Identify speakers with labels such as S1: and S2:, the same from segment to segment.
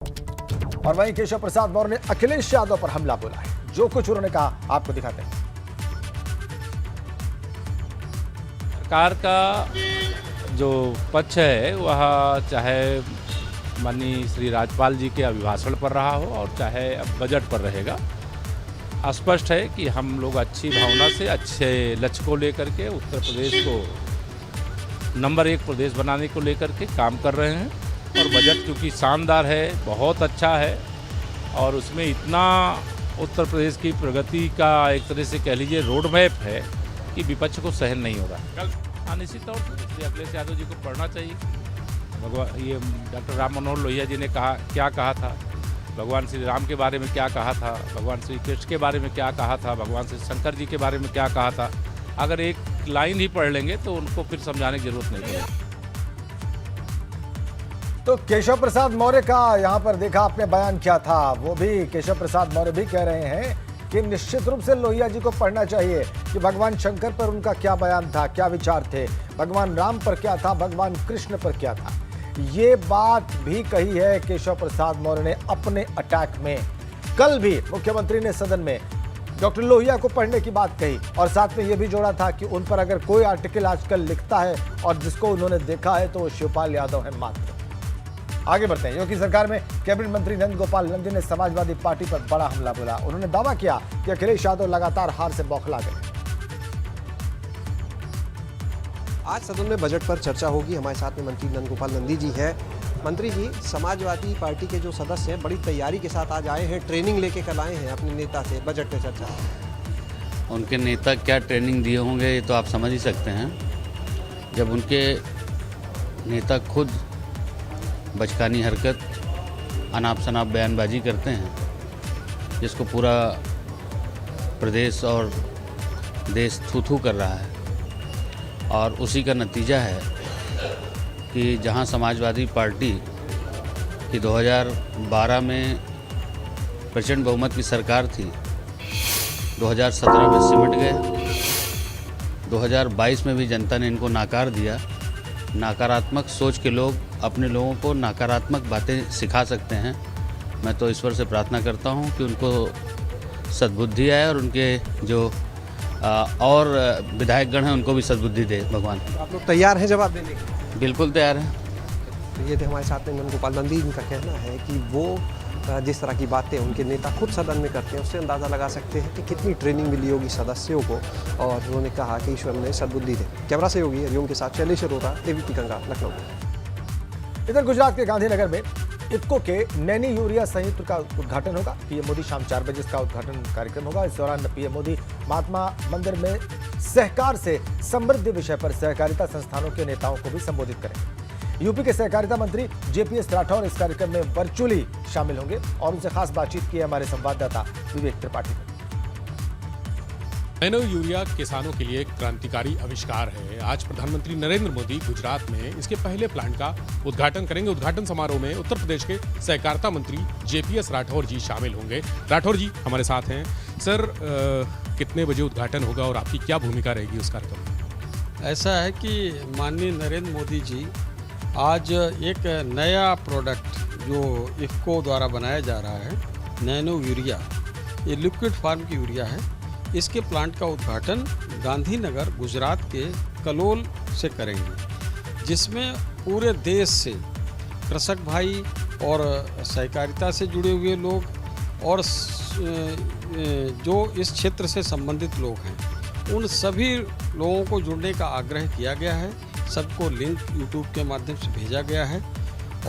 S1: और वहीं केशव प्रसाद मौर्य ने अखिलेश यादव पर हमला बोला है। जो कुछ उन्होंने कहा आपको दिखाते हैं।
S2: सरकार का जो पक्ष है वह चाहे माननीय श्री राज्यपाल जी के अभिभाषण पर रहा हो और चाहे अब बजट पर रहेगा, स्पष्ट है कि हम लोग अच्छी भावना से अच्छे लक्ष्य को लेकर के उत्तर प्रदेश को नंबर 1 प्रदेश बनाने को लेकर के काम कर रहे हैं। और बजट क्योंकि शानदार है, बहुत अच्छा है और उसमें इतना उत्तर प्रदेश की प्रगति का एक तरह से कह लीजिए रोड मैप है कि विपक्ष को सहन नहीं हो रहा। कल निश्चित तौर से श्री अखिलेश यादव जी को पढ़ना चाहिए। भगवान ये डॉक्टर राम मनोहर लोहिया जी ने क्या कहा था, भगवान श्री राम के बारे में क्या कहा था, भगवान श्री कृष्ण के बारे में क्या कहा था, भगवान श्री शंकर जी के बारे में क्या कहा था। अगर एक लाइन ही पढ़ लेंगे तो उनको फिर समझाने की जरूरत नहीं पड़ेगी।
S1: तो केशव प्रसाद मौर्य का यहां पर देखा आपने बयान क्या था, वो भी केशव प्रसाद मौर्य भी कह रहे हैं कि निश्चित रूप से लोहिया जी को पढ़ना चाहिए कि भगवान शंकर पर उनका क्या बयान था, क्या विचार थे, भगवान राम पर क्या था, भगवान कृष्ण पर क्या था। ये बात भी कही है केशव प्रसाद मौर्य ने अपने अटैक में। कल भी मुख्यमंत्री ने सदन में डॉक्टर लोहिया को पढ़ने की बात कही और साथ में यह भी जोड़ा था कि उन पर अगर कोई आर्टिकल आजकल लिखता है और जिसको उन्होंने देखा है तो वो शिवपाल यादव है मात्र। आगे बढ़ते हैं। योगी सरकार में कैबिनेट मंत्री नंद गोपाल नंदी ने समाजवादी पार्टी पर बड़ा हमला बोला। उन्होंने दावा किया कि अखिलेश यादव लगातार हार से बौखला गए।
S3: आज सदन में बजट पर चर्चा होगी। हमारे साथ में मंत्री नंद गोपाल नंदी जी है। मंत्री जी, समाजवादी पार्टी के जो सदस्य हैं बड़ी तैयारी के साथ आज आए हैं, ट्रेनिंग लेके कल आए हैं अपने नेता से, बजट पे चर्चा।
S4: उनके नेता क्या ट्रेनिंग दिए होंगे ये तो आप समझ ही सकते हैं। जब उनके नेता खुद बचकानी हरकत, अनाप शनाप बयानबाजी करते हैं जिसको पूरा प्रदेश और देश थू-थू कर रहा है, और उसी का नतीजा है कि जहां समाजवादी पार्टी की 2012 में प्रचंड बहुमत की सरकार थी, 2017 में सिमट गए, 2022 में भी जनता ने इनको नाकार दिया। नकारात्मक सोच के लोग अपने लोगों को नकारात्मक बातें सिखा सकते हैं। मैं तो ईश्वर से प्रार्थना करता हूं कि उनको सद्बुद्धि आए और उनके जो और विधायकगण हैं उनको भी सद्बुद्धि दे भगवान।
S3: आप लोग तैयार हैं जवाब देने के?
S4: बिल्कुल तैयार हैं।
S3: तो ये थे हमारे साथ में नंद गोपाल नंदी। इनका कहना है कि वो जिस तरह की बातें उनके नेता खुद सदन में करते हैं उससे अंदाज़ा लगा सकते हैं कि कितनी ट्रेनिंग मिली होगी सदस्यों को, और उन्होंने कहा कि ईश्वर ने सद्बुद्धि दे। कैमरा सहयोगी हरिओम के साथ शैलेश अरोड़ा, एबीपी गंगा, लखनऊ।
S1: इधर गुजरात के गांधीनगर में इफ्को के नैनी यूरिया संयंत्र का उद्घाटन होगा। पीएम मोदी शाम 4 बजे इसका उद्घाटन कार्यक्रम होगा। इस दौरान पीएम मोदी महात्मा मंदिर में सहकार से समृद्धि विषय पर सहकारिता संस्थानों के नेताओं को भी संबोधित करेंगे। यूपी के सहकारिता मंत्री जेपीएस राठौर इस कार्यक्रम में वर्चुअली शामिल होंगे और उनसे खास बातचीत की है हमारे संवाददाता विवेक त्रिपाठी ने।
S5: नैनो यूरिया किसानों के लिए एक क्रांतिकारी आविष्कार है। आज प्रधानमंत्री नरेंद्र मोदी गुजरात में इसके पहले प्लांट का उद्घाटन करेंगे। उद्घाटन समारोह में उत्तर प्रदेश के सहकारिता मंत्री जेपीएस राठौर जी शामिल होंगे। राठौर जी हमारे साथ हैं। सर, कितने बजे उद्घाटन होगा और आपकी क्या भूमिका रहेगी उस कार्यक्रम में?
S6: ऐसा है कि माननीय नरेंद्र मोदी जी आज एक नया प्रोडक्ट जो इफ्को द्वारा बनाया जा रहा है, नैनो यूरिया, ये लिक्विड फार्म की यूरिया है, इसके प्लांट का उद्घाटन गांधीनगर गुजरात के कलोल से करेंगे, जिसमें पूरे देश से कृषक भाई और सहकारिता से जुड़े हुए लोग और जो इस क्षेत्र से संबंधित लोग हैं, उन सभी लोगों को जुड़ने का आग्रह किया गया है। सबको लिंक यूट्यूब के माध्यम से भेजा गया है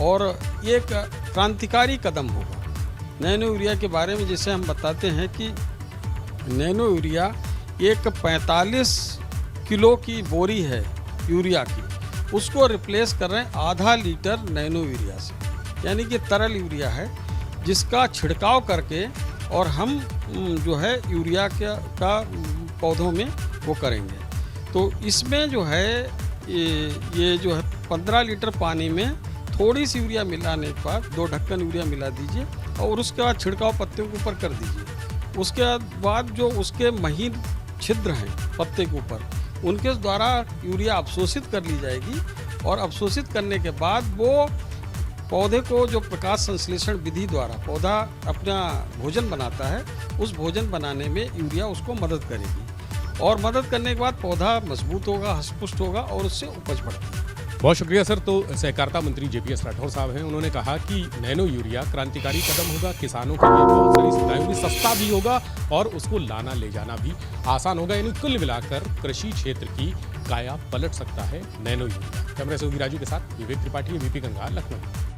S6: और ये एक क्रांतिकारी कदम होगा। नैनो यूरिया के बारे में जैसे हम बताते हैं कि नैनो यूरिया एक 45 किलो की बोरी है यूरिया की, उसको रिप्लेस कर रहे हैं आधा लीटर नैनो यूरिया से, यानी कि तरल यूरिया है जिसका छिड़काव करके और हम जो है यूरिया का पौधों में वो करेंगे। तो इसमें जो है ये जो है 15 लीटर पानी में थोड़ी सी यूरिया मिलाने के बाद 2 ढक्कन यूरिया मिला दीजिए और उसके बाद छिड़काव पत्ते के ऊपर कर दीजिए। उसके बाद जो उसके महीन छिद्र हैं पत्ते के ऊपर, उनके द्वारा यूरिया अवशोषित कर ली जाएगी और अवशोषित करने के बाद वो पौधे को जो प्रकाश संश्लेषण विधि द्वारा पौधा अपना भोजन बनाता है, उस भोजन बनाने में यूरिया उसको मदद करेगी और मदद करने के बाद पौधा मजबूत होगा, हष्ट-पुष्ट होगा और उससे उपज बढ़ती है।
S5: बहुत शुक्रिया सर। तो सहकारिता मंत्री JPS राठौर साहब हैं, उन्होंने कहा कि नैनो यूरिया क्रांतिकारी कदम होगा, किसानों के लिए बहुत सारी सुविधाएं होगी, सस्ता भी होगा और उसको लाना ले जाना भी आसान होगा। यानी कुल मिलाकर कृषि क्षेत्र की काया पलट सकता है नैनो यूरिया। कैमरा से राजू के साथ विवेक त्रिपाठी, VP गंगा, लखनऊ।